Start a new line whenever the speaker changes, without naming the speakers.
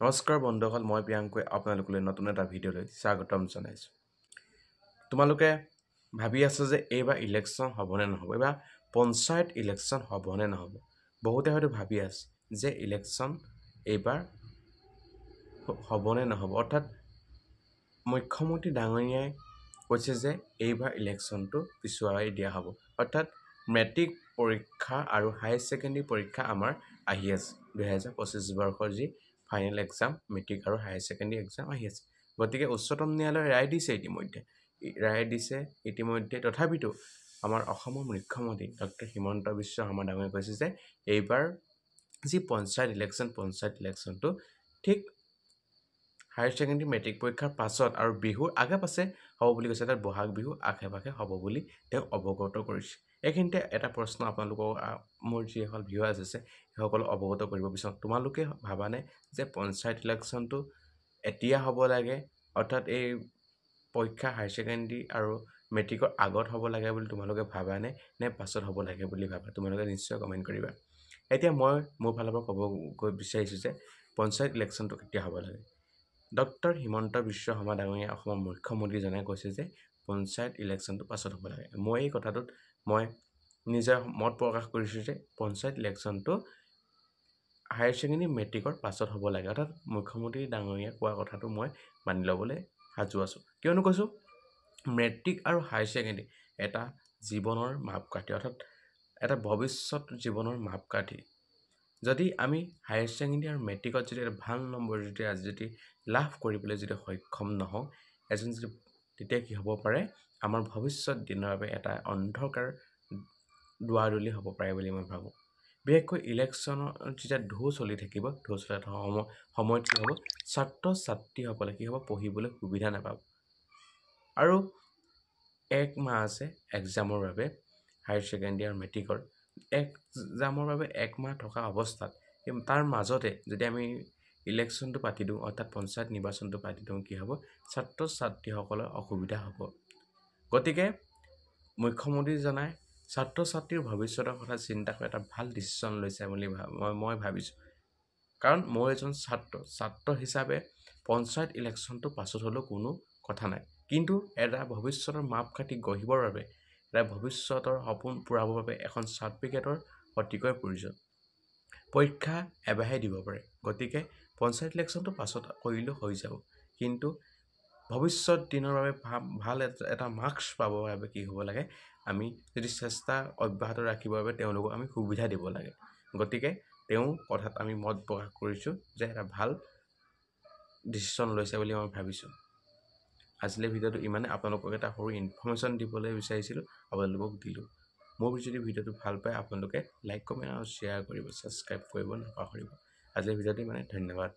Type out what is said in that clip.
নমস্কাৰ বন্ধুসকল, মই প্ৰিয়াংকুৱে আপোনালোকলৈ নতুন এটা ভিডিঅ'লৈ স্বাগতম জনাইছোঁ। তোমালোকে ভাবি আছা যে এইবাৰ ইলেকশ্যন হ'বনে নহ'ব, এইবাৰ পঞ্চায়ত ইলেকশ্যন হ'বনে নহ'ব। বহুতে হয়তো ভাবি আছে যে ইলেকশ্যন এইবাৰ হ'বনে নহ'ব, অৰ্থাৎ মুখ্যমন্ত্ৰী ডাঙৰীয়াই কৈছে যে এইবাৰ ইলেকশ্যনটো পিছুৱাই দিয়া হ'ব। অৰ্থাৎ মেট্ৰিক পৰীক্ষা আৰু হায়াৰ ছেকেণ্ডেৰী পৰীক্ষা আমাৰ আহি আছে। 2025 বৰ্ষৰ যি ফাইনেল এক্সাম, মেট্ৰিক আৰু হায়াৰ ছেকেণ্ডেৰী এক্সাম আহি আছে। গতিকে উচ্চতম ন্যায়ালয়ে ৰায় দিছে ইতিমধ্যে। তথাপিতো আমাৰ অসমৰ মুখ্যমন্ত্ৰী ডক্টৰ হিমন্ত বিশ্ব শৰ্মা ডাঙৰীয়াই কৈছে যে এইবাৰ যি পঞ্চায়ত ইলেকশ্যনটো ঠিক হায়াৰ ছেকেণ্ডেৰী মেট্ৰিক পৰীক্ষাৰ পাছত আৰু বিহুৰ আগে পাছে হ'ব বুলি কৈছে। তাত বহাগ বিহু আশে পাশে হ'ব বুলি তেওঁ অৱগত কৰিছে। এইখিনিতে এটা প্ৰশ্ন আপোনালোকৰ মোৰ যিসকল ভিউৱাৰ্ছ আছে সেইসকলক অৱগত কৰিব বিচাৰোঁ। তোমালোকে ভাবানে যে পঞ্চায়ত ইলেকশ্যনটো এতিয়া হ'ব লাগে, অৰ্থাৎ এই পৰীক্ষা হায়াৰ ছেকেণ্ডেৰী আৰু মেট্ৰিকৰ আগত হ'ব লাগে বুলি তোমালোকে ভাবানে, নে পাছত হ'ব লাগে বুলি ভাবা? তোমালোকে নিশ্চয় কমেণ্ট কৰিবা। এতিয়া মই মোৰ ফালৰ পৰা ক'ব বিচাৰিছোঁ যে পঞ্চায়ত ইলেকশ্যনটো কেতিয়া হ'ব লাগে। ডক্টৰ হিমন্ত বিশ্ব শৰ্মা ডাঙৰীয়াই অসমৰ মুখ্যমন্ত্ৰীজনে কৈছে যে পঞ্চায়ত ইলেকশ্যনটো পাছত হ'ব লাগে। মই এই কথাটোত মই নিজৰ মত প্ৰকাশ কৰিছোঁ যে পঞ্চায়ত ইলেকশ্যনটো হায়াৰ ছেকেণ্ডেৰী মেট্ৰিকৰ পাছত হ'ব লাগে। অৰ্থাৎ মুখ্যমন্ত্ৰী ডাঙৰীয়াই কোৱা কথাটো মই মানি ল'বলৈ সাজু আছোঁ। কিয়নো কৈছোঁ, মেট্ৰিক আৰু হায়াৰ ছেকেণ্ডেৰী এটা জীৱনৰ মাপকাঠি, অৰ্থাৎ এটা ভৱিষ্যত জীৱনৰ মাপকাঠি। যদি আমি হায়াৰ ছেকেণ্ডেৰী আৰু মেট্ৰিকত যদি এটা ভাল নম্বৰ যদি লাভ কৰিবলৈ যদি সক্ষম নহওঁ, তেতিয়া কি হ'ব পাৰে, আমাৰ ভৱিষ্যত দিনৰ বাবে এটা অন্ধকাৰ দুৱাৰদলি হ'ব পাৰে বুলি মই ভাবোঁ। বিশেষকৈ ইলেকশ্যনৰ যেতিয়া ঢৌ চলি থাকিব, ঢৌ চলি থকা সময়ত কি হ'ব, ছাত্ৰ ছাত্ৰীসকলে কি হ'ব, পঢ়িবলৈ সুবিধা নাপাব। আৰু এক মাহ আছে এক্সামৰ বাবে, হায়াৰ ছেকেণ্ডেৰী আৰু মেট্ৰিকৰ এক্সামৰ বাবে এক মাহ থকা অৱস্থাত তাৰ মাজতে যদি আমি ইলেকশ্যনটো পাতি দিওঁ, অৰ্থাৎ পঞ্চায়ত নিৰ্বাচনটো পাতি দিওঁ, কি হ'ব, ছাত্ৰ ছাত্ৰীসকলৰ অসুবিধা হ'ব। গতিকে মুখ্যমন্ত্ৰীজনাই ছাত্ৰ ছাত্ৰীৰ ভৱিষ্যতৰ কথা চিন্তা কৰি এটা ভাল ডিচিশ্যন লৈছে বুলি মই ভাবিছোঁ। কাৰণ মই এজন ছাত্ৰ হিচাপে পঞ্চায়ত ইলেকশ্যনটো পাছত হ'লেও কোনো কথা নাই, কিন্তু এটা ভৱিষ্যতৰ মাপকাঠি গঢ়িবৰ বাবে, এটা ভৱিষ্যতৰ সপোন পূৰাবৰ বাবে এখন চাৰ্টিফিকেটৰ অতিকৈ প্ৰয়োজন। পৰীক্ষা এবাৰহে দিব পাৰে, গতিকে পঞ্চায়ত ইলেকশ্যনটো পাছত কৰিলেও হৈ যাব, কিন্তু ভৱিষ্যত দিনৰ বাবে ভাল এটা মাৰ্কছ পাবৰ বাবে কি হ'ব লাগে, আমি যদি চেষ্টা অব্যাহত ৰাখিবৰ বাবে তেওঁলোকক আমি সুবিধা দিব লাগে। গতিকে তেওঁ কথাত আমি মত প্ৰকাশ কৰিছোঁ যে এটা ভাল ডিচিশ্যন লৈছে বুলি মই ভাবিছোঁ। আজিলৈ ভিডিঅ'টো ইমানে। আপোনালোকক এটা সৰু ইনফৰ্মেশ্যন দিবলৈ বিচাৰিছিলোঁ, আপোনালোকক দিলোঁ। মোৰ যদি ভিডিঅ'টো ভাল পায় আপোনালোকে লাইক, কমেণ্ট আৰু শ্বেয়াৰ কৰিব, ছাবস্ক্ৰাইব কৰিব নাপাহৰিব। আজিলৈ ভিডিঅ'টো ইমানে। ধন্যবাদ।